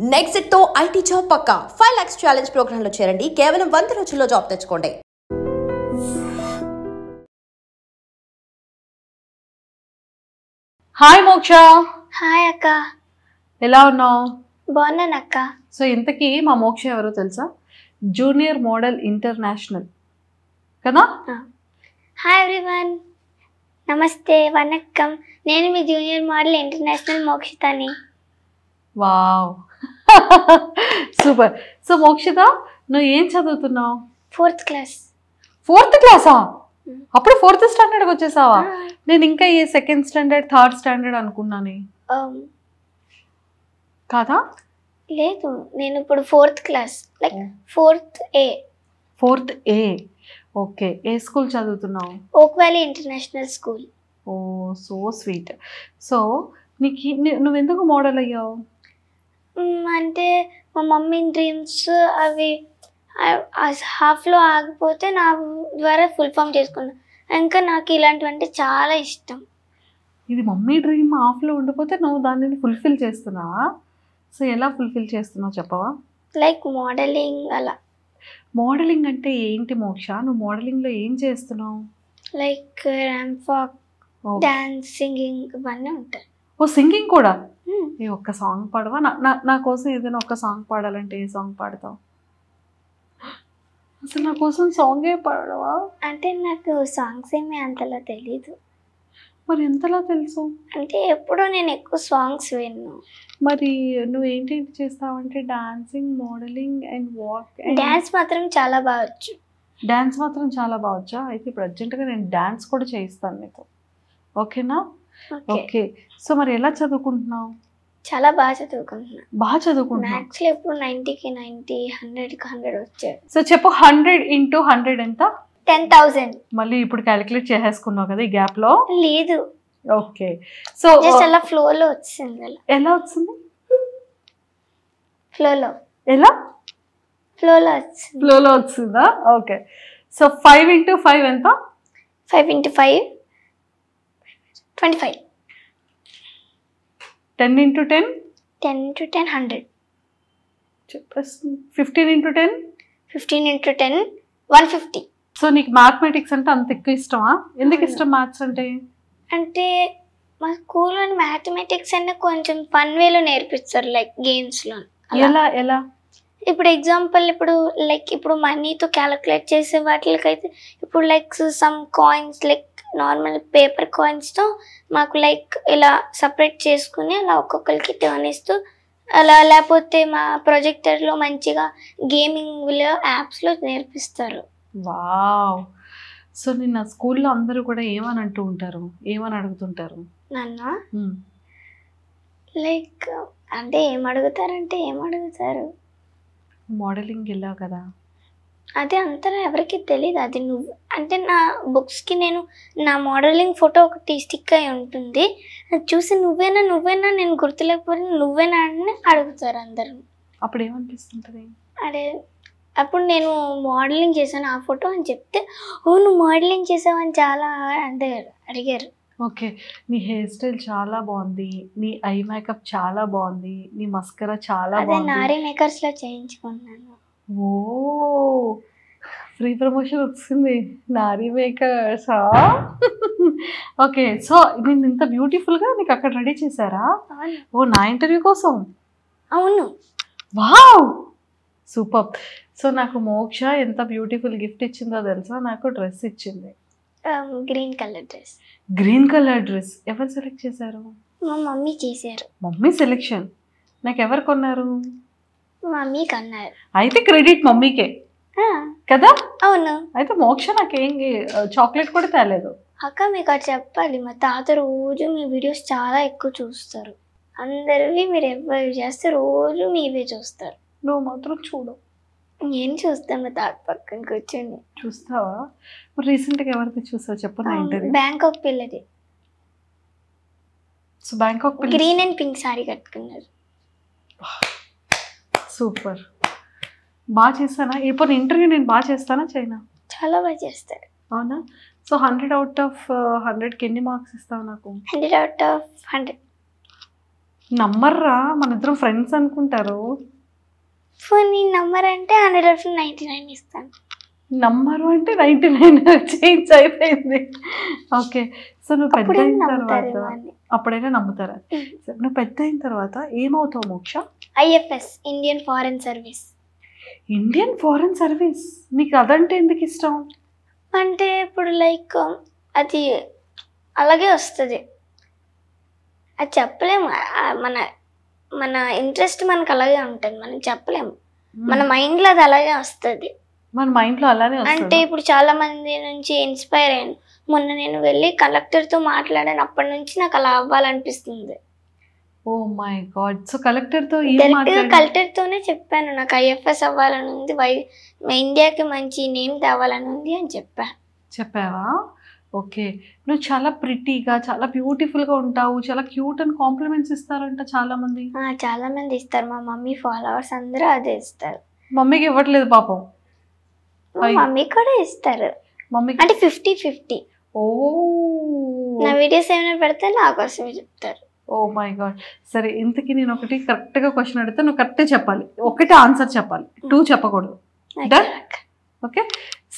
Next తో IT job పక్కా 5 lakhs challenge program లో చేరండి. కేవలం 100 రోజుల్లో జాబ్ తెచ్చుకోండి. హాయ్ మోక్ష. హాయ్ అక్క. ఎలా ఉన్నావు? బాగున్నాను అక్క. సో ఇంతకీ మా మోక్ష ఎవరో తెలుసా? జూనియర్ మోడల్ ఇంటర్నేషనల్ కదా? హాయ్ ఎవ్రీవన్, నమస్తే, వనక్కం. నేను మీ జూనియర్ మోడల్ ఇంటర్నేషనల్ మోక్షితని. Wow, super. సో మోక్షిత, నువ్వు ఏం చదువుతున్నావు? 4th class. 4th క్లాసా? అప్పుడు 4th స్టాండర్డ్కి వచ్చేసావా? నేను ఇంకా ఏ 2nd స్టాండర్డ్ 3rd స్టాండర్డ్ అనుకున్నాను. కాదా? లేదు, నేను ఇప్పుడు 4th class, like 4th A. 4th A. Okay. A school చదువుతున్నావు? ఓక్ వ్యాలీ ఇంటర్నేషనల్ స్కూల్. ఓ, సో స్వీట్. సో నీకు నువ్వెందుకు మోడల్ అయ్యావు? అంటే మా మమ్మీ డ్రీమ్స్ అవి హాఫ్లో ఆగిపోతే నా ద్వారా ఫుల్ ఫామ్ చేసుకున్నాను. ఇంకా నాకు ఇలాంటివంటే చాలా ఇష్టం. ఇది మమ్మీ డ్రీమ్ హాఫ్లో ఉండిపోతే నువ్వు దానిని ఫుల్ఫిల్ చేస్తున్నావా? సో ఎలా ఫుల్ఫిల్ చేస్తున్నావు చెప్పవా? లైక్ మోడలింగ్ అలా. మోడలింగ్ అంటే ఏంటి మోక్ష? నువ్వు మోడలింగ్లో ఏం చేస్తున్నావు? Like ramp walk, dance, singing ఇవన్నీ ఉంటాయి. ఓ, సింగింగ్ కూడా? ఏ ఒక్క సాంగ్ పాడవా? నా కోసం ఏదైనా ఒక్క సాంగ్ పాడాలంటే ఏ సాంగ్ పాడతావు? అసలు నా కోసం సాంగే పాడవా? అంటే నాకు సాంగ్స్ ఏమీ అంతలా తెలీదు. మరి ఎంతలా తెలుసు? అంటే ఎప్పుడో నేను ఎక్కువ సాంగ్స్ విన్ను. మరి నువ్వు ఏంటి చేస్తావంటే dancing, modelling and walk. Dance మాత్రం చాలా బాగా వచ్చు. డాన్స్ మాత్రం చాలా బాగా? అయితే ఇప్పుడు అర్జెంటుగా నేను డాన్స్ కూడా చేయిస్తాను నీకు, ఓకేనా? ఓకే. సో మరి ఎలా చదువుకుంటున్నావు? చాలా బాగా చదువుకుంటున్నా. బాగా చదువుకుంటున్నా? మ్యాథ్స్లో ఎప్పుడు 90కి 90, 100కి 100 వచ్చాయి. సో చెప్పు, 100 into 100 ఎంత? 10,000. మళ్ళీ ఇప్పుడు క్యాలిక్యులేట్ చేసేసుకున్నావు కదా ఈ గ్యాప్లో? లేదు. ఓకే. సో జస్ట్ అలా ఫ్లోలో వచ్చింది. ఎలా వచ్చింది? ఫ్లోలో. ఎలా? ఫ్లోలో వచ్చింది. ఫ్లోలో వచ్చిందా? ఓకే. సో 5 into 5 ఎంత? 5 into 5 25. 10 into 10? 10 into 10 100. చెప్పేసి 15 into 10? 15 into 10 150. సో నీకు మ్యాథమెటిక్స్ అంటే అంత ఎక్కువ ఇష్టమా? ఎందుకు ఇష్టం మ్యాథ్స్ అంటే? అంటే మా స్కూల్లో మ్యాథమెటిక్స్ అంటే కొంచెం ఫన్ వేలో నేర్పిస్తారు, లైక్ గేమ్స్లో. ఎలా ఎలా? ఇప్పుడు ఎగ్జాంపుల్, ఇప్పుడు మనీతో క్యాలిక్యులేట్ చేసే వాటికైతే ఇప్పుడు like some coins, like normal paper కాయిన్స్తో మాకు లైక్ ఇలా సపరేట్ చేసుకుని అలా ఒక్కొక్కరికి టర్న్ ఇస్తూ అలా, లేకపోతే మా ప్రొజెక్టర్లో మంచిగా గేమింగ్లో యాప్స్లో నేర్పిస్తారు. వావ్. సో నిన్న స్కూల్లో అందరూ కూడా ఏమని అంటూ ఉంటారు, ఏమని అడుగుతుంటారు నన్ను? లైక్ అంటే ఏం అడుగుతారు, మోడలింగ్ వెళ్ళావు కదా? అదే అంతలా ఎవరికి తెలియదు. అది నువ్వు అంటే నా బుక్స్కి నా మోడలింగ్ ఫోటో ఒకటి స్టిక్ అయి ఉంటుంది. అది చూసి నువ్వేనా నేను గుర్తులేకపోతే నువ్వేనా అని అడుగుతారు అందరూ. అప్పుడు ఏమనిపిస్తుంటుంది? అదే అప్పుడు నేను మోడలింగ్ చేశాను ఆ ఫోటో అని చెప్తే, ఓ నువ్వు మోడలింగ్ చేసావని చాలా అడిగారు. ఓకే. నీ హెయిర్ స్టైల్ చాలా బాగుంది, నీ ఐ మేకప్ చాలా బాగుంది, నీ మస్కరా చాలా బాగుంది. నారీ మేకర్స్లో చేయించుకున్నాను. ఓ, ఫ్రీ ప్రమోషన్ వచ్చింది, నారీ మేకర్స్. ఓకే. సో నేను ఇంత బ్యూటిఫుల్గా నీకు అక్కడ రెడీ చేశారా? ఓ, నా ఇంటర్వ్యూ కోసం? అవును. Wow, super. సో నాకు మోక్ష ఎంత బ్యూటిఫుల్ గిఫ్ట్ ఇచ్చిందో తెలుసా? నాకు డ్రెస్ ఇచ్చింది, green colour dress. Green colour dress ఎవరు సెలెక్ట్ చేశారు? మా మమ్మీ చేశారు. Mummy selection. నాకు ఎవరు కొన్నారు? మమ్మీ కన్నారు. అయితే క్రెడిట్ మమ్మీకే కదా? అవును. అయితే మోక్ష నాకేం చాక్లెట్ కూడా తేలేదు. అక్క మీకు అది చెప్పాలి, మా తాత రోజు మీ వీడియోస్ చాలా ఎక్కువ చూస్తారు. అందరివి మీరు ఎవరు చేస్తే రోజు మీవే చూస్తారు. నువ్వు మాత్రం చూడు. నేను చూస్తాను, మా తాత పక్కన కూర్చొని. చూస్తావా? మరి రీసెంట్గా ఎవరిది చూసావు చెప్పు నా ఇంటర్వ్యూ? బ్యాంకాక్ పిల్లది. సో బ్యాంకాక్ పిల్ల గ్రీన్ అండ్ పింక్ సారీ కట్టుకున్నారు. సూపర్. బాగా చేస్తానా? ఇప్పుడు ఇంటర్వ్యూ నేను బాగా చేస్తానా చేయనా? చాలా బాగా చేస్తారు. అవునా? సో 100 out of 100కి ఎన్ని మార్క్స్ ఇస్తావు నాకు? 100 out of 100. నమ్మర్రా, మన ఇద్దరం ఫ్రెండ్స్ అనుకుంటారు. ఫోన్ నంబర్ అంటే 100/99 ఇస్తాను. నమ్మరు అంటే 99 చేంజ్ అయిపోయింది. ఓకే. సో నువ్వు పెద్ద అయిన తర్వాత అప్పుడైనా నమ్ముతారా? నువ్వు పెద్ద అయిన తర్వాత ఏమవుతావు మోక్ష? IFS, Indian foreign service. Indian foreign service, నీకు అదంటే ఎందుకు ఇష్టం? అంటే ఇప్పుడు లైక్ అది అలాగే వస్తుంది, అది చెప్పలేము. మన మన ఇంట్రెస్ట్ మనకు అలాగే ఉంటుంది, మనం చెప్పలేము. మన మైండ్లో అది అలాగే వస్తుంది. మన మైండ్లో అలానే అంటే ఇప్పుడు చాలా మంది నుంచి ఇన్స్పైర్ అయ్యాను. మొన్న నేను వెళ్ళి కలెక్టర్తో మాట్లాడాను, అప్పటి నుంచి నాకు అలా అవ్వాలనిపిస్తుంది. Oh my God. సో కలెక్టర్తో కలెక్టర్తోనే చెప్పాను నాకు IFS అవ్వాలని ఉంది, ఇండియాకి మంచి నేమ్ తేవాలని ఉంది అని చెప్పావా? ఓకే. నువ్వు చాలా ప్రిటీగా, చాలా బ్యూటిఫుల్గా ఉంటావు, చాలా క్యూట్ అని కాంప్లిమెంట్స్ ఇస్తారంట చాలా మంది. చాలా మంది ఇస్తారు, మా మమ్మీ ఫాలోవర్స్ అందరూ అదే ఇస్తారు. మమ్మీకి ఇవ్వట్లేదు పాపం. మమ్మీ కూడా ఇస్తారు, మమ్మీ అంటే 50-50. ఓ, నా వీడియోస్ ఏమైనా పెడితే నా కోసమే చెప్తారు. Oh my god. సరే, ఇంతకీ నేను ఒకటి కరెక్ట్గా క్వశ్చన్ అడిగితే నువ్వు కరెక్టే చెప్పాలి, ఒకటే ఆన్సర్ చెప్పాలి, 2 చెప్పకూడదు. ఓకే.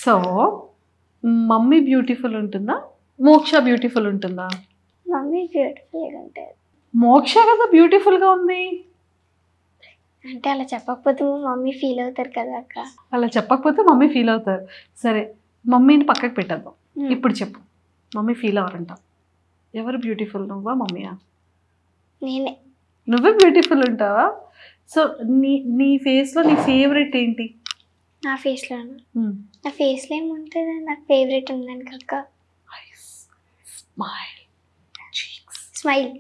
సో మమ్మీ బ్యూటిఫుల్ ఉంటుందా, మోక్ష బ్యూటిఫుల్ ఉంటుందా? మమ్మీ బ్యూటిఫుల్గా ఉంటుంది. మోక్ష కదా బ్యూటిఫుల్గా ఉంది. అంటే అలా చెప్పకపోతే మమ్మీ ఫీల్ అవుతారు కదా అక్క. అలా చెప్పకపోతే మమ్మీ ఫీల్ అవుతారు. సరే, మమ్మీని పక్కకు పెట్టేద్దాం. ఇప్పుడు చెప్పు, మమ్మీ ఫీల్ అవ్వరంట. ఎవరు బ్యూటిఫుల్, నువ్వా మమ్మీయా? నేనే. నువ్వే బ్యూటిఫుల్ ఉంటావా? సో నీ ఫేస్లో నీ ఫేవరెట్ ఏంటి? నా ఫేస్లో ఏముంటుంది, నాకు ఫేవరెట్ ఉందని అక్క. స్మైల్.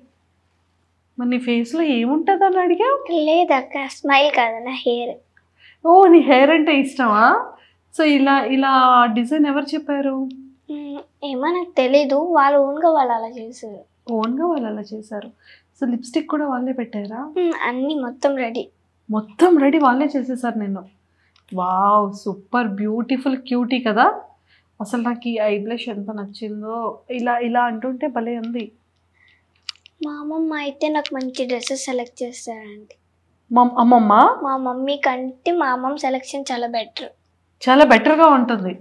మరి నీ ఫేస్లో ఏముంటుంది అని అడిగా? లేదక్క, స్మైల్ కాదు, నా హెయిర్. ఓ, నీ హెయిర్ అంటే ఇష్టమా? సో ఇలా డిజైన్ ఎవరు చెప్పారు? ఏమో నాకు తెలీదు, వాళ్ళు ఓన్గా వాళ్ళు అలా చేశారు. సో లిప్స్టిక్ కూడా వాళ్ళే పెట్టారా? అన్నీ మొత్తం రెడీ వాళ్ళే చేసేసారు నిన్ను. వావ్, సూపర్ బ్యూటిఫుల్ క్యూటీ కదా. అసలు నాకు ఈ ఐ బ్లష్ ఎంత నచ్చిందో, ఇలా అంటుంటే భలే ఉంది. మా అమ్మమ్మ అయితే నాకు మంచి డ్రెస్సెస్ సెలెక్ట్ చేస్తారండి. అమ్మమ్మ? మా మమ్మీ కంటే మా అమ్మమ్మ సెలెక్షన్ చాలా బెటర్గా ఉంటుంది.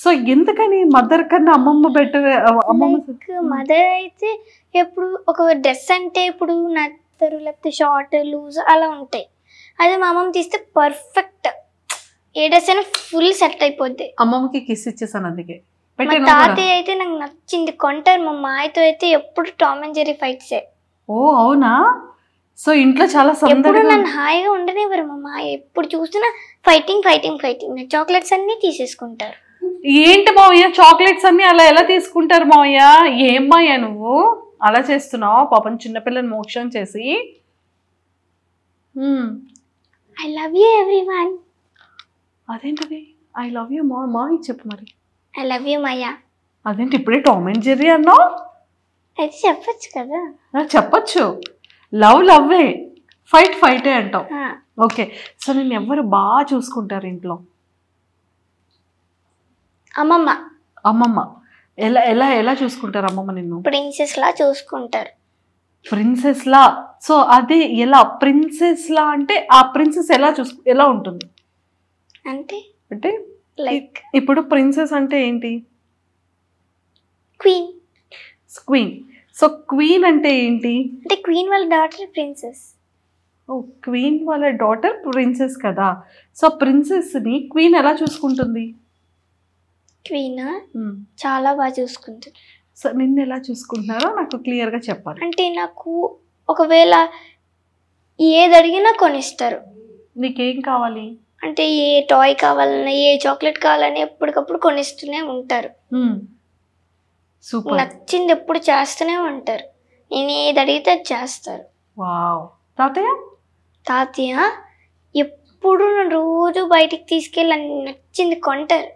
సో ఎందుకని మదర్ కన్నా అమ్మమ్మ బెటర్? మదర్ అయితే ఎప్పుడు ఒక డ్రెస్ అంటే ఇప్పుడు నత్తరు లేకపోతే షార్ట్ లూజ్ అలా ఉంటాయి, అదే మా అమ్మమ్మ తీస్తే పర్ఫెక్ట్, ఏ డ్రెస్ అయినా ఫుల్ సెట్ అయిపోద్ది. అమ్మమ్మకి కిస్ ఇచ్చేసాను అందుకే. మా తాతయ్య అయితే నాకు నచ్చింది కొంటారు, మా మాయతో అయితే ఎప్పుడు టామ్ అండ్ జెర్రీ ఫైట్సే. ఓ అవునా? సో ఇంట్లో చాలా ఎప్పుడు నన్ను హాయిగా ఉండనివ్వరు మా మాయ, ఎప్పుడు చూసినా ఫైటింగ్. చాక్లెట్స్ అన్ని తీసేసుకుంటారు. ఏంటి మావయ్య, చాక్లెట్స్ అన్ని అలా ఎలా తీసుకుంటారు మావయ్య? ఏం మావయ్య నువ్వు అలా చేస్తున్నావు? పాపం చిన్నపిల్లని మోక్షం చేసి. I love you everyone. అదేంటిది ఐ లవ్ యూ మావయ్య చెప్పు మరి. ఐ లవ్ యూ మాయా. అదేంటి ఇప్పుడే టామ్ అండ్ జెర్రీ అన్నావు? అయితే చెప్పచ్చు కదా. చెప్పచ్చు, లవ్వే, ఫైటే అంటావు. ఓకే. సో నేను ఎవరు బాగా చూసుకుంటారు ఇంట్లో? అమ్మమ్మ. ఎలా చూసుకుంటారు అమ్మమ్మ నిన్ను? ప్రిన్సెస్ లా చూసుకుంటారు. ప్రిన్సెస్ లా? సో అదే ఎలా ప్రిన్సెస్ లా అంటే ఆ ప్రిన్సెస్ ఎలా ఉంటుంది అంటే లైక్ ఇప్పుడు ప్రిన్సెస్ అంటే ఏంటి? క్వీన్. సో క్వీన్ అంటే ఏంటి? అంటే క్వీన్ వాళ్ళ డాటర్ ప్రిన్సెస్. ఓ, క్వీన్ వాళ్ళ డాటర్ ప్రిన్సెస్ కదా. సో ప్రిన్సెస్ ని క్వీన్ ఎలా చూసుకుంటుంది? క్వీన్ చాలా బాగా చూసుకుంటుంది. సో నిన్ను ఎలా చూసుకుంటున్నారో నాకు క్లియర్గా చెప్పాలి. అంటే నాకు ఒకవేళ ఏది అడిగినా కొనిస్తారు. నీకేం కావాలి అంటే ఏ టాయ్ కావాలన్నా ఏ చాక్లెట్ కావాలని ఎప్పటికప్పుడు కొనిస్తూనే ఉంటారు. సూపర్. నచ్చింది ఎప్పుడు చేస్తూనే ఉంటారు, నేను ఏది అడిగితే అది చేస్తారు. వావ్. తాతయ్య ఎప్పుడు రోజు బయటికి తీసుకెళ్ళి నచ్చింది కొంటారు.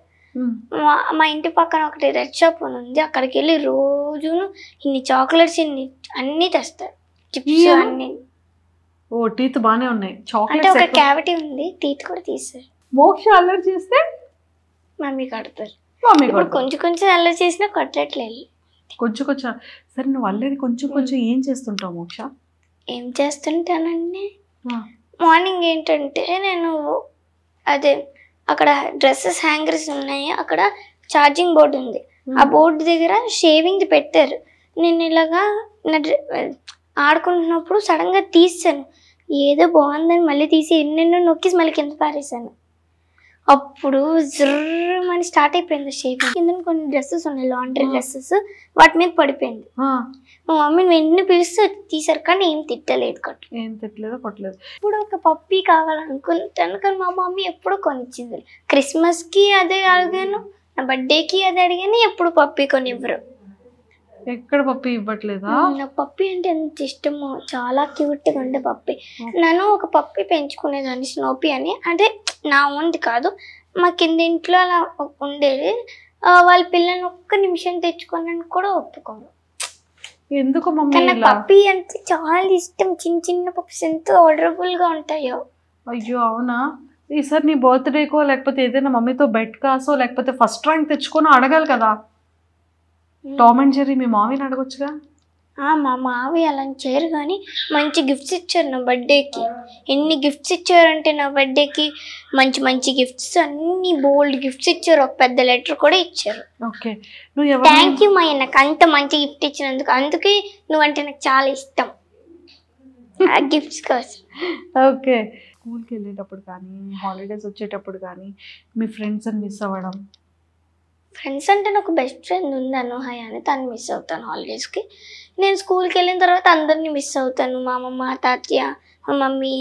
మా ఇంటి పక్కన ఒకటి రెడ్ షాప్ ఉంది, అక్కడికి వెళ్ళి రోజును ఇన్ని చాక్లెట్స్ అన్ని తెస్తారు, చిప్స్ అన్ని. ఓ, టీత్ బానే ఉన్నాయి. అంటే ఒక క్యావిటీ ఉంది, టీత్ కూడా తీస్తారు. మోక్ష అల్లరి చేస్తే మమ్మీ కడతారు. ఇప్పుడు కొంచెం అల్లరి చేసినా కొట్టట్లేదు. కొంచెం. సరే, నువ్వు అల్లరి కొంచెం ఏం చేస్తుంటావు మోక్ష? ఏం చేస్తుంటానండి, మార్నింగ్ ఏంటంటే నేను అదే అక్కడ డ్రెస్సెస్ హ్యాంగర్స్ ఉన్నాయి, అక్కడ ఛార్జింగ్ బోర్డు ఉంది, ఆ బోర్డు దగ్గర షేవింగ్ పెట్టారు. నేను ఇలాగా ఆడుకుంటున్నప్పుడు సడన్గా తీసాను, ఏదో బాగుందని మళ్ళీ తీసి ఎన్నెన్నో నొక్కేసి మళ్ళీ కింద పారేసాను. అప్పుడు జర్రమని స్టార్ట్ అయిపోయింది షేవింగ్. కింద కొన్ని డ్రెస్సెస్ ఉన్నాయి, లాండ్రీ డ్రెస్సెస్, వాటి మీద పడిపోయింది. మా మమ్మీని వెంటనే పిలిస్తే తీసారు, కానీ ఏం తిట్టలేదు, కొట్టలేదు. ఇప్పుడు ఒక పప్పీ కావాలనుకుంటాను, కానీ మా మమ్మీ ఎప్పుడు కొనిచ్చింది. క్రిస్మస్కి అదే అడిగాను, నా బర్త్డేకి అదే అడిగాను, ఎప్పుడు పప్పీ కొనివ్వరు. ఎక్కడ పప్పి ఇవ్వట్లేదా? నాకు పప్పి అంటే ఎంత ఇష్టమో, చాలా క్యూట్గా ఉండే పప్పి. నేను ఒక పప్పి పెంచుకునేదాన్ని, స్నోపీ అని. అంటే నా ఓన్ది కాదు, మా కింద ఇంట్లో అలా ఉండేది. వాళ్ళ పిల్లల్ని ఒక్క నిమిషం తెచ్చుకోనని కూడా ఒప్పుకోను. ఎందుకు మమ్మీ? పప్పి అంటే చాలా ఇష్టం, చిన్న చిన్న పప్పీస్ ఎంత ఆర్డరబుల్ గా ఉంటాయో. అయ్యో అవునా? ఈసారి నీ బర్త్డేకో లేకపోతే ఏదైనా మమ్మీతో బెడ్ కాసో లేకపోతే ఫస్ట్ ర్యాంక్ తెచ్చుకొని అడగాలి కదా. టామ్ అండ్ జెర్రీ మీ మామీని అడగొచ్చుగా. మా మావి అలా చేయరు, కానీ మంచి గిఫ్ట్స్ ఇచ్చారు నా బర్త్డేకి. ఎన్ని గిఫ్ట్స్ ఇచ్చారంటే నా బర్త్డేకి మంచి మంచి గిఫ్ట్స్, అన్ని బోల్డ్ గిఫ్ట్స్ ఇచ్చారు, ఒక పెద్ద లెటర్ కూడా ఇచ్చారు. ఓకే, థ్యాంక్ యూ మా, నాకు అంత మంచి గిఫ్ట్ ఇచ్చినందుకు. అందుకే నువ్వంటే నాకు చాలా ఇష్టం, ఆ గిఫ్ట్స్ కోసం. ఓకే, స్కూల్కి వెళ్ళేటప్పుడు కానీ హాలిడేస్ వచ్చేటప్పుడు కానీ మీ ఫ్రెండ్స్ని మిస్ అవ్వడం? ఫ్రెండ్స్ అంటే నాకు బెస్ట్ ఫ్రెండ్ ఉంది అనుహయ అని, తను మిస్ అవుతాను హాలిడేస్కి. నేను స్కూల్కి వెళ్ళిన తర్వాత అందరినీ మిస్ అవుతాను, మా అమ్మమ్మ, తాతయ్య, మా మమ్మీ,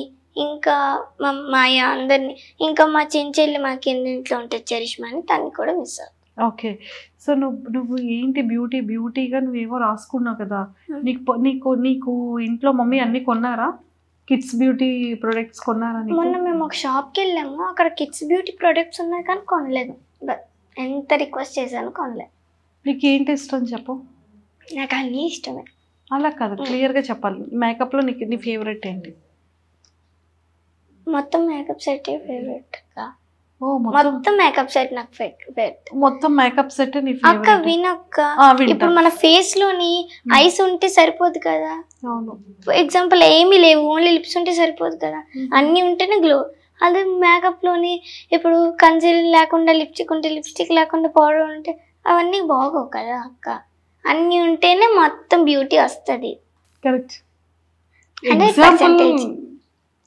ఇంకా మా మాయ, అందరినీ. ఇంకా మా చెంచెల్లి మా కింద ఇంట్లో ఉంటుంది చరిష్మా అని, తన్ని కూడా మిస్ అవుతాను. ఓకే, సో నువ్వు ఏంటి బ్యూటీగా నువ్వేమో రాసుకున్నావు కదా, నీకు ఇంట్లో మమ్మీ అన్ని కొన్నారా? కిడ్స్ బ్యూటీ ప్రొడక్ట్స్ కొన్నారా? మొన్న మేము ఒక షాప్కి వెళ్ళాము, అక్కడ కిడ్స్ బ్యూటీ ప్రొడక్ట్స్ ఉన్నాయి కానీ కొనలేదు. ఎంత రిక్వెస్ట్ చేశాను, కొనలేదు. నీకు ఏంటి ఇష్టం చెప్పు. నాకు అన్నీ ఇష్టమే. అలా కాదు, క్లియర్గా చెప్పాలి. మేకప్లో నీ ఫేవరెట్ ఏంటి? మొత్తం మేకప్ సెట్ ఫేవరెట్. ఓ, మొత్తం మేకప్ సెట్ నాకు ఫేవరెట్. మొత్తం మేకప్ సెట్ నీ ఫేవరెట్? అక్క వినక్క, ఇప్పుడు మన ఫేస్ లోని ఐస్ ఉంటే సరిపోదు కదా. అవును. ఎగ్జాంపుల్ ఏమీ లేవు, ఓన్లీ లిప్స్ ఉంటే సరిపోదు కదా, అన్ని ఉంటేనే గ్లో. అదే మేకప్ లోని ఇప్పుడు కన్సీలర్ లేకుండా, లిప్స్టిక్ ఉంటే లిప్స్టిక్ లేకుండా, పౌడర్ ఉంటే అవన్నీ బాగోవు కదా అక్క. అన్ని ఉంటేనే మొత్తం బ్యూటీ వస్తుంది. కరెక్ట్.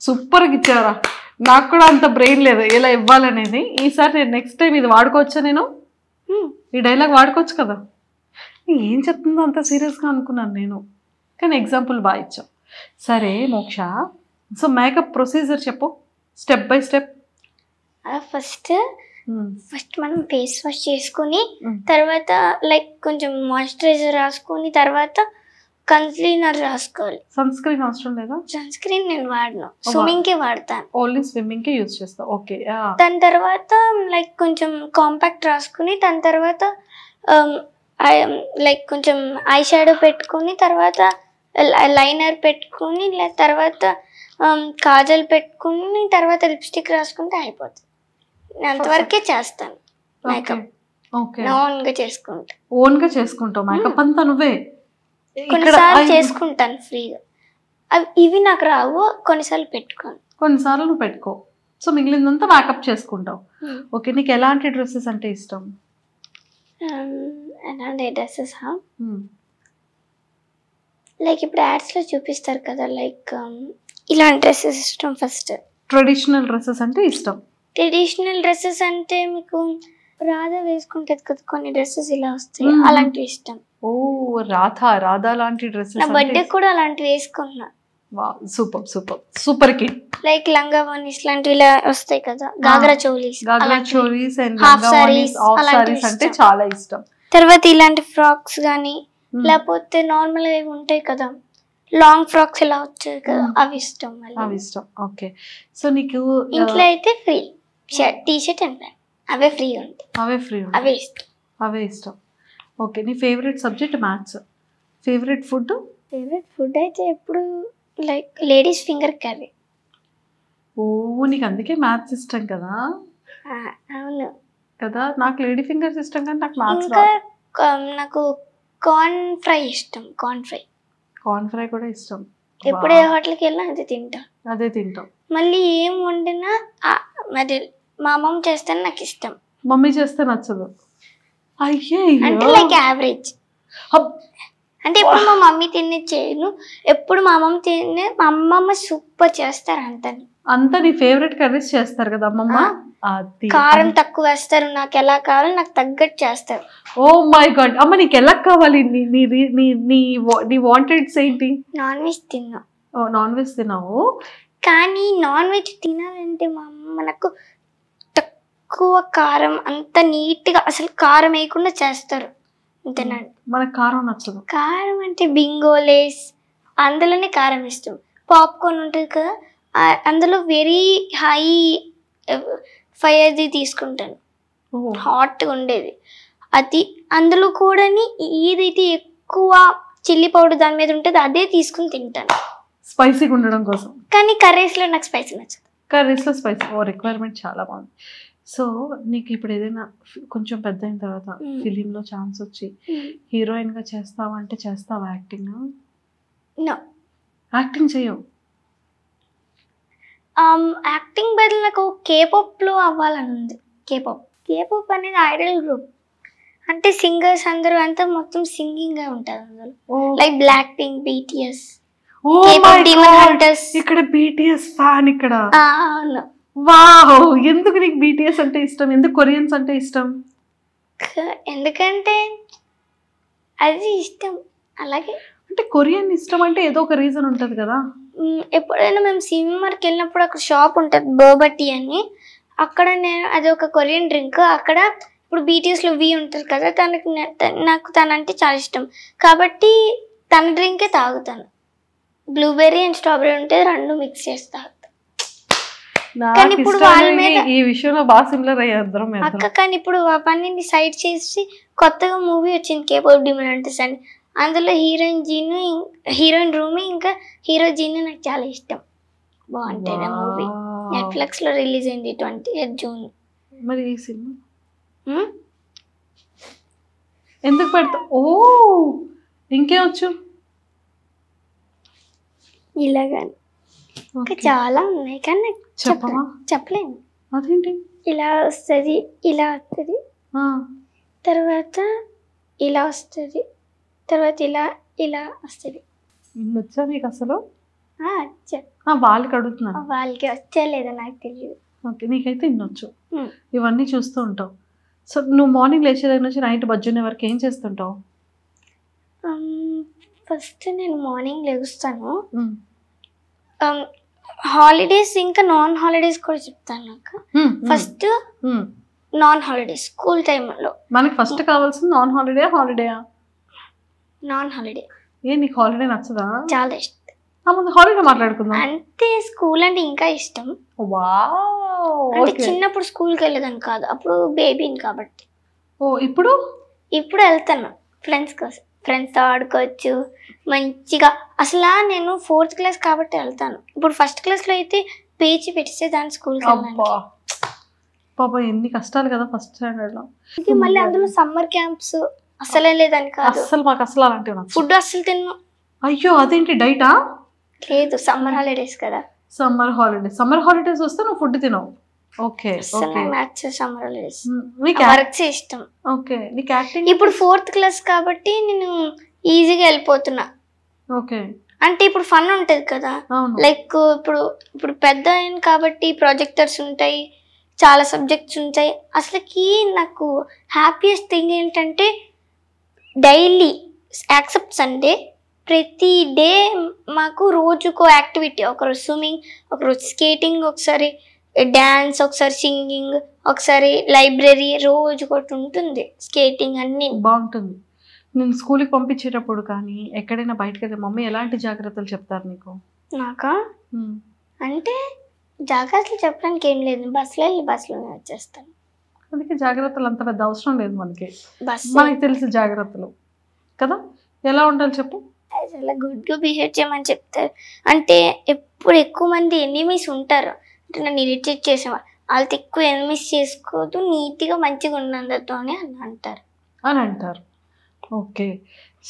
సూపర్గా ఇచ్చారా. నాకు కూడా అంత బ్రెయిన్ లేదు ఎలా ఇవ్వాలనేది. ఈసారి నేను నెక్స్ట్ టైం ఇది వాడుకోవచ్చా? నేను ఈ డైలాగ్ వాడుకోవచ్చు కదా. ఏం చెప్తుందో అంత సీరియస్గా అనుకున్నాను నేను, కానీ ఎగ్జాంపుల్ బాగా ఇచ్చావు. సరే మోక్ష, సో మేకప్ ప్రొసీజర్ చెప్పు, స్టెప్ బై స్టెప్. ఫస్ట్ మనం ఫేస్ వాష్ చేసుకుని, తర్వాత లైక్ కొంచెం మాయిశ్చరైజర్ రాసుకుని, తర్వాత కన్సీలర్ రాసుకోవాలి. సన్ స్క్రీన్ అవసరం లేదా? సన్ స్క్రీన్ నేను వాడను, స్విమ్మింగ్ కి వాడతాను. ఓన్లీ స్విమ్మింగ్ కి యూజ్ చేస్తావు. ఓకే. దాని తర్వాత లైక్ కొంచెం కాంపాక్ట్ రాసుకుని, దాని తర్వాత లైక్ కొంచెం ఐ షాడో పెట్టుకుని, తర్వాత లైనర్ పెట్టుకుని, తర్వాత కాజల్ పెట్టుకుని, తర్వాత లిప్స్టిక్ రాసుకుంటే అయిపోతుంది. అంతవరకే చేస్తాను మేకప్. ఓన్ గా చేసుకుంటావు మేకప్ అంతా నువ్వే? కొన్నిసార్లు చేసుకుంటాను ఫ్రీగా, ఇవి నాకు రావు, కొన్నిసార్లు పెట్టుకోను. కొన్నిసార్లు నువ్వు పెట్టుకో, సో మిగిలిందంతా మేకప్ చేసుకుంటావు. ఓకే, నీకు ఎలాంటి డ్రెస్సెస్ అంటే ఇష్టం? ఎలాంటి డ్రెస్సెస్ లైక్ ఇప్పుడు యాడ్స్ లో చూపిస్తారు కదా, లైక్ ఇలాంటి డ్రెస్సెస్ ఇష్టం. ఫస్ట్ ట్రెడిషనల్ డ్రెస్సెస్ అంటే ఇష్టం. ట్రెడిషనల్ డ్రెస్సెస్ అంటే మీకు రాధా వేసుకుంటది కదా కొన్ని డ్రెస్సెస్ ఇలా వస్తాయి, అలాంటివి ఇష్టం. ఓ, రాధా లాంటి డ్రెస్సెస్. నా బర్త్డే కూడా అలాంటివి వేసుకున్నా. Super super super kid. Like లంగా వనీస్ లాంటివి ఇలా వస్తాయి కదా, గాగ్రా చోలీస్ అండ్ లంగా వనీస్, ఆఫ్ సారీస్ అంటే చాలా ఇష్టం. తర్వాత ఇలాంటి ఫ్రాక్స్ గానీ, లేకపోతే నార్మల్ గా ఉంటాయి కదా లాంగ్ ఫ్రాక్స్ ఇలా వచ్చాయి కదా, అవి ఇష్టం. అవి ఇష్టం. ఓకే, సో నీకు ఇంట్లో అయితే free shirt, T shirt and pant, away free ఉంటాయి. అవే ఇష్టం. ఓకే, నీ favourite subject maths. Favourite food అయితే ఎప్పుడు లైక్ లేడీస్ ఫింగర్ కర్రీ. ఓ, నీకు అందుకే మ్యాథ్స్ ఇష్టం కదా. అవును కదా, నాకు లేడీ ఫింగర్స్ ఇష్టం కానీ నాకు మ్యాథ్స్ నాకు కార్న్ ఫ్రై ఇష్టం. కార్న్ ఫ్రై కూడా ఇష్టం. ఎప్పుడు ఏ హోటల్కి వెళ్ళినా అదే తింటా. అదే తింటాం. మళ్ళీ ఏం వండినా మరి మా అమ్మమ్మ చేస్తే నాకు ఇష్టం. మమ్మీ చేస్తే నచ్చదు. అయ్యే అంటే లైక్ యావరేజ్. అంటే ఎప్పుడు మా మమ్మీ తినే చేయను, ఎప్పుడు మా అమ్మమ్మ తినే. మా అమ్మమ్మ సూపర్ చేస్తారు అంతా నీ ఫేవరెట్ కర్రీస్ చేస్తారు కదా అమ్మమ్మ. కారం తక్కువ వేస్తారు, నాకు ఎలా కావాలి నాకు తగ్గట్టు చేస్తారు. Oh my god. అమ్మ నీకు ఎలా కావాలి? నీ వాంటెడ్స్ ఏంటి? నాన్ వెజ్ తిన్నా. ఓ నాన్ వెజ్ తిన్నావు. కానీ నాన్ వెజ్ తినాలంటే మా అమ్మ నాకు తక్కువ కారం, అంత నీట్గా అసలు కారం వేయకుండా చేస్తారు. అంతేనండి. మనకు కారం నచ్చదు. కారం అంటే బింగోలేస్ అందులోనే కారం ఇష్టం. పాప్కార్న్ ఉంటుంది కదా, అందులో వెరీ హై ఫైర్ది తీసుకుంటాను, హాట్గా ఉండేది అది. అందులో కూడా ఏదైతే ఎక్కువ చిల్లీ పౌడర్ దాని మీద ఉంటుంది అదే తీసుకుని తింటాను, స్పైసీగా ఉండడం కోసం. కానీ కర్రీస్లో నాకు స్పైసీ నచ్చదు. కర్రీస్లో స్పైసీ రిక్వైర్మెంట్ చాలా బాగుంది. సో నీకు ఇప్పుడు ఏదైనా కొంచెం పెద్ద అయిన తర్వాత ఫిలింలో ఛాన్స్ వచ్చి హీరోయిన్గా చేస్తావా అంటే చేస్తావా? యాక్టింగ్? నో, యాక్టింగ్ చేయవు. యాక్టింగ్ బదులు నాకు కేపాప్లో అవ్వాలని ఉంది. కేపాప్ అనేది ఐడల్ గ్రూప్, అంటే సింగర్స్ అందరూ అంతా మొత్తం సింగింగ్ గా ఉంటారు అందులో. Like black pink, BTS, demon hunters. ఇక్కడ BTS ఫ్యాన్ ఇక్కడ. అవును. వావ్. ఎందుకు నీకు BTS అంటే ఇష్టం? ఎందుకు కొరియన్స్ అంటే ఇష్టం? ఎందుకంటే అది ఇష్టం. అలాగే అంటే కొరియన్ ఇష్టం అంటే ఏదో ఒక రీజన్ ఉంటుంది కదా. ఎప్పుడైనా మేము సినిమాకి వెళ్ళినప్పుడు అక్కడ షాప్ ఉంటుంది బోబటీ అని, అక్కడ నేను అది ఒక కొరియన్ డ్రింక్. అక్కడ ఇప్పుడు BTSలో V ఉంటుంది కదా, నాకు తనంటే చాలా ఇష్టం కాబట్టి తన డ్రింకే తాగుతాను. బ్లూబెర్రీ అండ్ స్ట్రాబెర్రీ ఉంటే రెండు మిక్స్ చేసి తాగుతాను. కానీ ఇప్పుడు వాళ్ళ మీద ఈ విషయంలో బాగా సిమిలర్ అయ్యారు అక్క. కానీ ఇప్పుడు ఆ పనిని సైడ్ చేసి కొత్తగా మూవీ వచ్చింది కేపాప్ డీమన్ హంటర్స్ అని. అందులో హీరోయిన్ రూమి ఇంకా హీరో జీను నాకు చాలా ఇష్టం. బాగుంటుంది ఆ మూవీ. నెట్ఫ్లిక్స్లో రిలీజ్ అయింది 28 జూన్. మరి ఈ సినిమా ఎందుకు పెడతా? ఓ ఇంకేమొచ్చు ఇలాగాని ఇంకా చాలా ఉన్నాయి కానీ చెప్పలేను. అదేంటి? ఇలా వస్తుంది, ఇలా వస్తుంది, తర్వాత ఇలా వస్తుంది, తర్వాత ఇలా వస్తుంది. వచ్చా నీకు అసలు? వాళ్ళకి అడుగుతున్నా. వాళ్ళకి వచ్చా లేదా నాకు తెలియదు. ఓకే, నీకైతే ఇన్నొచ్చు. ఇవన్నీ చూస్తూ ఉంటావు. సో నువ్వు మార్నింగ్ లేచే దగ్గర నుంచి నైట్ బజ్జునే వరకు ఏం చేస్తుంటావు? ఫస్ట్ నేను మార్నింగ్ లెగుస్తాను. హాలిడేస్ ఇంకా నాన్ హాలిడేస్ కూడా చెప్తాను నాకు. ఫస్ట్ నాన్ హాలిడేస్ స్కూల్ టైంలో. మనకి ఫస్ట్ కావాల్సింది నాన్ హాలిడేయా? Non holiday. ఏ నీకు హాలిడే నచ్చదా? చాలా ఇష్టం. ముందు హాలిడే మాట్లాడుకుందాం. అంటే స్కూల్ అంటే ఇంకా ఇష్టం. అంటే చిన్నప్పుడు స్కూల్కి వెళ్ళేదాన్ని కాదు, అప్పుడు బేబీని కాబట్టి. ఇప్పుడు వెళ్తాను ఫ్రెండ్స్తో ఆడుకోవచ్చు మంచిగా. అసలు నేను 4th క్లాస్ కాబట్టి వెళ్తాను. ఇప్పుడు 1st క్లాస్లో అయితే పేచి పెట్టిస్తే దాని స్కూల్కి వెళ్ళాను. పాప ఎన్ని కష్టాలు కదా ఫస్ట్ స్టాండర్డ్లో. మళ్ళీ అందులో సమ్మర్ క్యాంప్స్ అసలే లేదని కాదు. అసలు మాకు అసలు అలాంటివి ఫుడ్ అసలు తిన్ను. అయ్యో అదేంటి డైటా? లేదు, సమ్మర్ హాలిడేస్ కదా. సమ్మర్ హాలిడేస్ వస్తే నువ్వు ఫుడ్ తినవు. ఓకే సమ్మర్ హాలిడేస్ వర్క్స్ ఇష్టం. ఓకే, నీకు యాక్టింగ్ ఇప్పుడు 4th క్లాస్ కాబట్టి నేను ఈజీగా వెళ్ళిపోతున్నా. ఓకే, అంటే ఇప్పుడు ఫన్ ఉంటది కదా. లైక్ ఇప్పుడు పెద్ద అయిన కాబట్టి ప్రాజెక్టర్స్ ఉంటాయి, చాలా సబ్జెక్ట్స్ ఉంటాయి. అసలుకి నాకు హ్యాపీయెస్ట్ థింగ్ ఏంటంటే డైలీ యాక్సెప్ట్ సండే ప్రతి డే మాకు రోజుకో యాక్టివిటీ. ఒకరోజు స్విమ్మింగ్, ఒకరోజు స్కేటింగ్, ఒకసారి డ్యాన్స్, ఒకసారి సింగింగ్, ఒకసారి లైబ్రరీ, రోజుకోటి ఉంటుంది స్కేటింగ్. అన్నీ బాగుంటుంది. నేను స్కూల్కి పంపించేటప్పుడు కానీ ఎక్కడైనా బయటకు వెళ్తే మమ్మీ ఎలాంటి జాగ్రత్తలు చెప్తారు నీకు? నాకా అంటే జాగ్రత్తలు చెప్పడానికి ఏం లేదు, బస్సులోనే వచ్చేస్తాను. అందుకే జాగ్రత్తలు అంత పెద్ద అవసరం లేదు మనకి తెలిసి జాగ్రత్తలు కదా. ఎలా ఉండాలి చెప్పు? చాలా గుడ్గా బిహేవ్ చేయమని చెప్తారు. అంటే ఎప్పుడు ఎక్కువ మంది ఎనిమీస్ ఉంటారు, అంటే నన్ను ఇరిటేట్ చేసేవాళ్ళు. వాళ్ళతో ఎక్కువ ఎనిమీస్ చేసుకోవద్దు, నీట్గా మంచిగా ఉన్నందరితో అని అంటారు. ఓకే,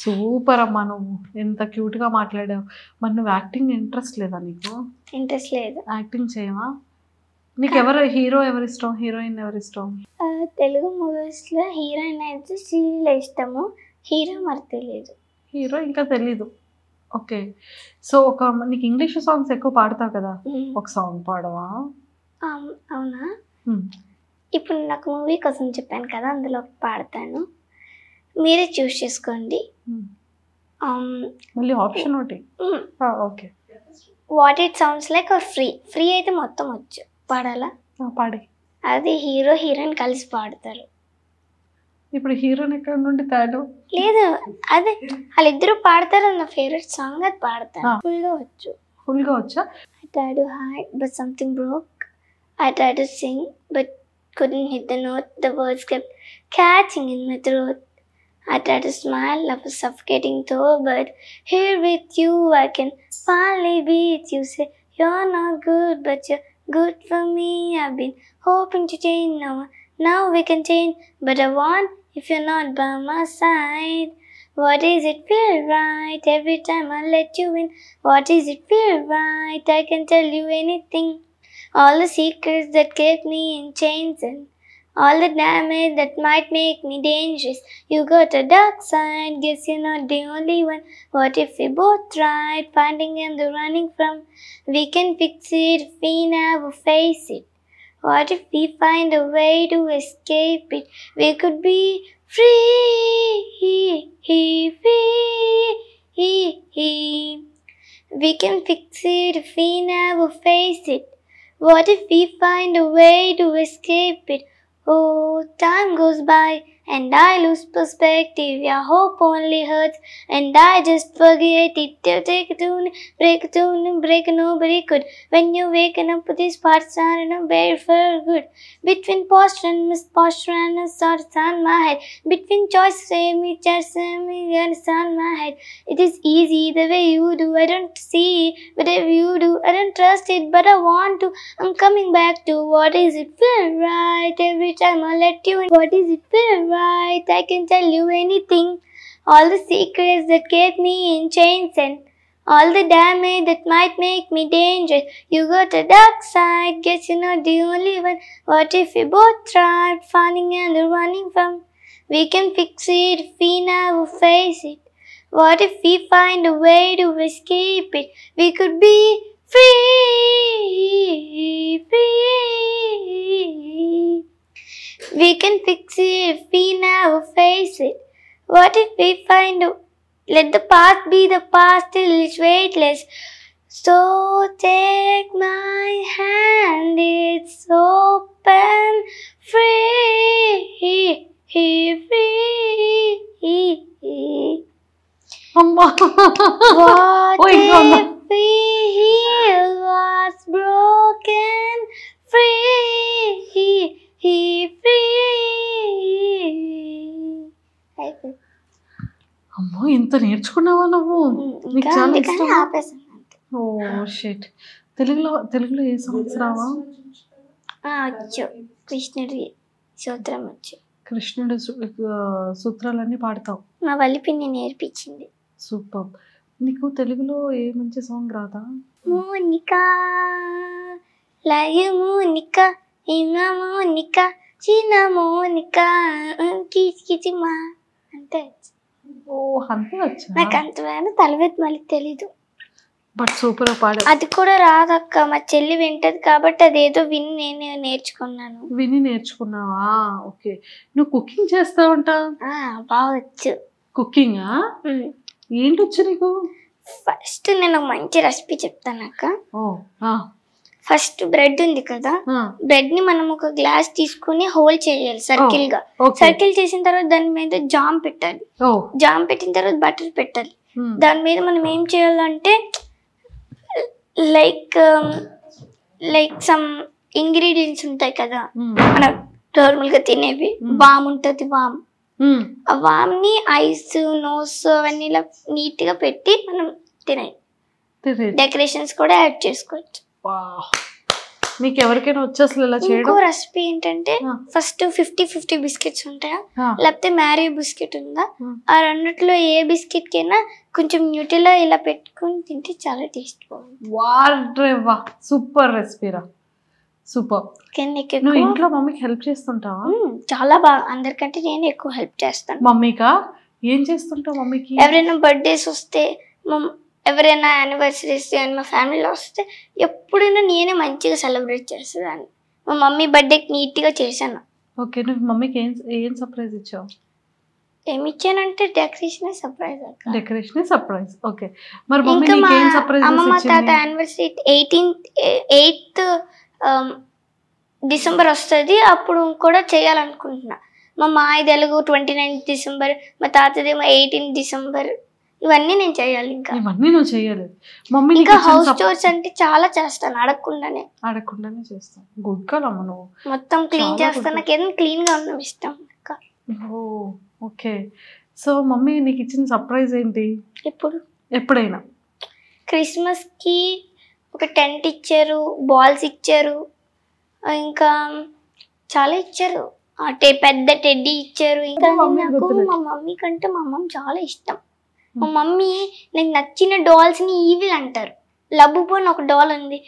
సూపర్ అమ్మా, నువ్వు ఎంత క్యూట్గా మాట్లాడావు. మరి నువ్వు యాక్టింగ్ ఇంట్రెస్ట్ లేదా నీకు? ఇంట్రెస్ట్ లేదు. యాక్టింగ్ చేయవా? నీకు ఎవరు హీరో ఎవరు ఇష్టం, హీరోయిన్ ఎవరు ఇష్టం? తెలుగు మూవీస్లో హీరోయిన్ అయితే శ్రీలీల ఇష్టము, హీరో మరి తెలియదు. హీరో ఇంకా తెలీదు. ఓకే. సో నీకు ఇంగ్లీష్ సాంగ్స్ ఎక్కువ పాడతావు కదా, ఒక సాంగ్ పాడవా? అవునా? ఇప్పుడు నాకు మూవీ కోసం చెప్పాను కదా, అందులో పాడతాను, మీరే చూస్ చేసుకోండి. మళ్ళీ ఆప్షన్ ఒకటి. Okay. What it sounds like are free. Free అయితే మొత్తం వచ్చు, పాడాలా? పాడి. అది హీరో హీరోయిన్ కలిసి పాడతారు. ఇప్పుడు హీరోయిన్ ఎక్కడ నుండి తేడు? లేదు, అదే వాళ్ళిద్దరూ పాడతారు. నా ఫేవరెట్ సాంగ్ అది పాడతాను. ఫుల్గా వచ్చా? I tried to hide but something broke. I tried to sing but couldn't hit the note. The words kept catching in my throat. I tried to smile, I was suffocating though, but here with you I can finally breathe. You say you're not good but you're good for me. I've been hoping to change now we can change, but I want if you're not by my side. What is it feel right every time I let you in? What is it feel right? I can tell you anything. All the secrets that kept me in chains and all the damage that might make me dangerous. You got a dark side, guess you're not the only one. What if we both tried finding and the running from? We can fix it if we never face it. What if we find a way to escape it? We could be free. We can fix it if we never face it. What if we find a way to escape it? Oh, time goes by and I lose perspective. Your hope only hurts and I just forget it. You take it to break nobody could. When you're waking up with these parts are in a very for good. Between posture and misposture and a sort of on my head. Between choice save me and on my head. It is easy the way you do, I don't see. But if you do, I don't trust it, but I want to. I'm coming back to what is it feel right every time I let you in. What is it feel right? I can tell you anything. All the secrets that kept me in chains and all the damage that might make me dangerous. You got a dark side, guess you're not the only one. What if we both tried finding and running from? We can fix it if we never face it. What if we find a way to escape it? We could be free. We can fix it if we never face it. What if we find a... Let the past be the past till it's weightless. So take my hand, it's open, free. అమ్మా. What if we heal what's broken, free. అమ్మో, ఇంత నేర్చుకున్నావా నువ్వు? నీకు చాలా ఇష్టం. Oh shit. తెలుగులో ఏ songs రావా? వచ్చు. కృష్ణుడి సూత్రం వచ్చు. కృష్ణుడి సూత్రాలన్నీ పాడతావు? మా వల్లిపిన్ని నేర్పించింది. సూపర్. నీకు తెలుగులో ఏ మంచి సాంగ్ రాదా? మోనికా లయ మోనికా హిమ మోనికా చిన్న మోనికా కిచిమా అంటే ఓ అంతే వచ్చా? నాకు అంతమైన తలవేది మళ్ళీ తెలీదు. బట్ సూపర్ పాడ. అది కూడా రాదక్క, మా చెల్లి వింటది కాబట్టి అదేదో విని నేను నేర్చుకున్నాను. విని నేర్చుకున్నావా? ఓకే. నువ్వు కుకింగ్ చేస్తావంట? బావచ్చు. కుకింగా? ఏంటి వచ్చు నీకు? ఫస్ట్ నేను ఒక మంచి రెసిపీ చెప్తాను అక్క. ఫస్ట్ బ్రెడ్ ఉంది కదా, బ్రెడ్ ని మనం ఒక గ్లాస్ తీసుకుని హోల్ చేయాలి సర్కిల్ గా. సర్కిల్ చేసిన తర్వాత దాని మీద జామ్ పెట్టాలి. జామ్ పెట్టిన తర్వాత బటర్ పెట్టాలి. దాని మీద మనం ఏం చేయాలంటే లైక్ సమ్ ఇంగ్రీడియంట్స్ ఉంటాయి కదా మనం నార్మల్ గా తినేవి. వామ్ ఉంటది, వామ్. ఆ వామ్ ని ఐస్, నోస్ అవన్నీ ఇలా నీట్ గా పెట్టి మనం తినాలి. డెకరేషన్స్ కూడా యాడ్ చేసుకోవచ్చు. మీకు ఎవరికైనా వచ్చి అసలు ఇలా ఇంకో చేయడం? రెసిపీ ఏంటంటే ఫస్ట్ 50-50 బిస్కెట్స్ ఉంటాయా, ఆ, లేకపోతే మ్యారీ బిస్కెట్ ఉందా, ఆ. ఆ రెండిట్లో ఏ బిస్కెట్ కైనా కొంచెం న్యూట్రిలా ఇలా పెట్టుకొని తింటే చాలా టేస్ట్ బాగుంది. వారేవా సూపర్ రెసిపీరా, సూపర్. కానీ నీకు నువ్వు ఎక్కువ ఇంట్లో మమ్మీకి హెల్ప్ చేస్తుంటావా? చాలా బాగా, అందరికంటే నేను ఎక్కువ హెల్ప్ చేస్తాను. మమ్మీకా? ఏం చేస్తుంటావు మమ్మీకి? ఎవరైనా బర్త్డేస్ వస్తే, ఎవరైనా యానివర్సరీస్ కానీ మా ఫ్యామిలీలో వస్తే ఎప్పుడైనా నేనే మంచిగా సెలబ్రేట్ చేసేదాన్ని. మా మమ్మీ బర్త్డేకి నీట్గా చేశాను. ఓకే, నువ్వు మమ్మీకి ఏం సర్ప్రైజ్ ఇచ్చావు? ఏమి ఇచ్చానంటే decoration surprise. Decoration surprise. Okay, మరి మమ్మీ ఇంకా మా నీకు ఏం సర్ప్రైజ్ అమ్మమ్మ తాత ఇచ్చింది? యానివర్సరీ 8th డిసెంబర్ వస్తుంది, అప్పుడు కూడా చేయాలనుకుంటున్నా. మా మాయ తెలుగు 29th డిసెంబర్, మా తాతదేమో 18th డిసెంబర్. ఇవన్నీ నేను చేయాలి. ఇంకా ఇవన్నీ నువ్వు చేయలేదు. మమ్మీ ఇంకా హౌస్ టూర్స్ అంటే చాలా చేస్తాను, అడగకుండానే చేస్తాను. గుడ్ గర్ల్ అమ్మ నువ్వు. మొత్తం క్లీన్ చాలా చేస్తాను. good. నాకు ఏదైనా క్లీన్ గా ఉండడం ఇష్టం. ఓ ఓకే. సో మమ్మీ నీకు ఇచ్చిన సర్ప్రైజ్ ఏంటి? ఎప్పుడైనా క్రిస్మస్ కి ఒక టెంట్ ఇచ్చారు, బాల్స్ ఇచ్చారు, ఇంకా చాలా ఇచ్చారు. పెద్ద టెడ్డీ ఇచ్చారు. ఇంకా నాకు మా మమ్మీ కంటే మా అమ్మమ్మ చాలా ఇష్టం. మా మమ్మీ నాకు నచ్చిన డాల్స్ ని ఈవిల్ అంటారు. లబ్బుపోని ఒక డాల్ ఉంది,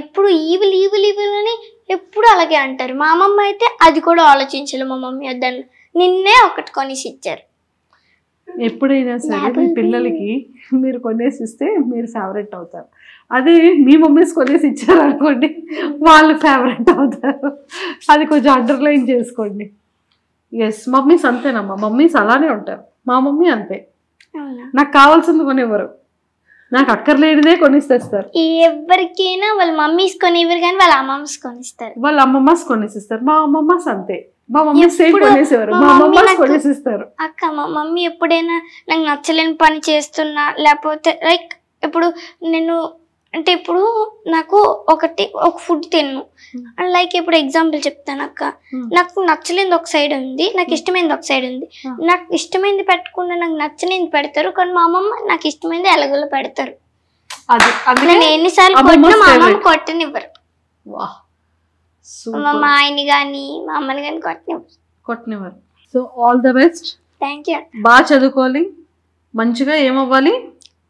ఎప్పుడు ఈవిల్ ఈవిల్ ఈవిల్ అని ఎప్పుడు అలాగే అంటారు. మా అమ్మమ్మ అయితే అది కూడా ఆలోచించాలి. మా మమ్మీ వద్దని నిన్నే ఒకటి కొనేసి ఇచ్చారు. ఎప్పుడైనా సరే మీ పిల్లలకి మీరు కొనేసి ఇస్తే మీరు ఫేవరెట్ అవుతారు. అదే మీ మమ్మీస్ కొనేసి ఇచ్చారు అనుకోండి, వాళ్ళు ఫేవరెట్ అవుతారు. అది కొంచెం అండర్లైన్ చేసుకోండి. ఎస్, మమ్మీస్ అంతేనమ్మా, మమ్మీస్ అలానే ఉంటారు. మా మమ్మీ అంతే, నాకు కావాల్సింది కొనివ్వరు, నాకు అక్కర్లేనిదే కొనిస్తారు. ఎవరికైనా వాళ్ళ మమ్మీస్ కొనివ్వరు కానీ వాళ్ళ అమ్మమ్స్ కొనిస్తారు, వాళ్ళ అమ్మమ్మస్ కొనేసిస్తారు. మా అమ్మమ్మస్ అంతే, మా మమ్మీ సేమ్ కొనేసేవారు, మా అమ్మమ్మస్ కొనేసిస్తారు. అక్క మా మమ్మీ ఎప్పుడైనా నాకు నచ్చలేని పని చేస్తున్నా, లేకపోతే లైక్ ఇప్పుడు నేను అంటే ఇప్పుడు నాకు ఒక ఫుడ్ తిన్ను, లైక్ ఇప్పుడు ఎగ్జాంపుల్ చెప్తాను అక్క. నాకు నచ్చలేనిది ఒక సైడ్ ఉంది, నాకు ఇష్టమైనది ఒక సైడ్ ఉంది. నాకు ఇష్టమైనది పెట్టకుండా నాకు నచ్చలేనిది పెడతారు, కానీ మా అమ్మమ్మ నాకు ఇష్టమైనది ఎలాగోలో పెడతారు. నేను ఎన్నిసార్లు కొట్టినా మా అమ్మమ్మ కొట్టనివ్వరు. మా ఆయన్ని కానీ మా అమ్మని కానీ కొట్టనివ్వరు. So all the best. Thank you. బాగా చదువుకోవాలి, మంచిగా ఏమవ్వాలి?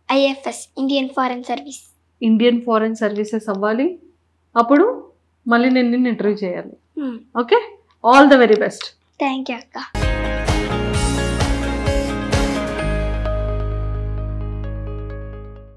IFS, ఇండియన్ ఫారెన్ సర్వీసెస్ అవ్వాలి. అప్పుడు మళ్ళీ నేను నిన్ను ఇంటర్వ్యూ చేయాలి. Okay, all the very best. Thank you అక్క.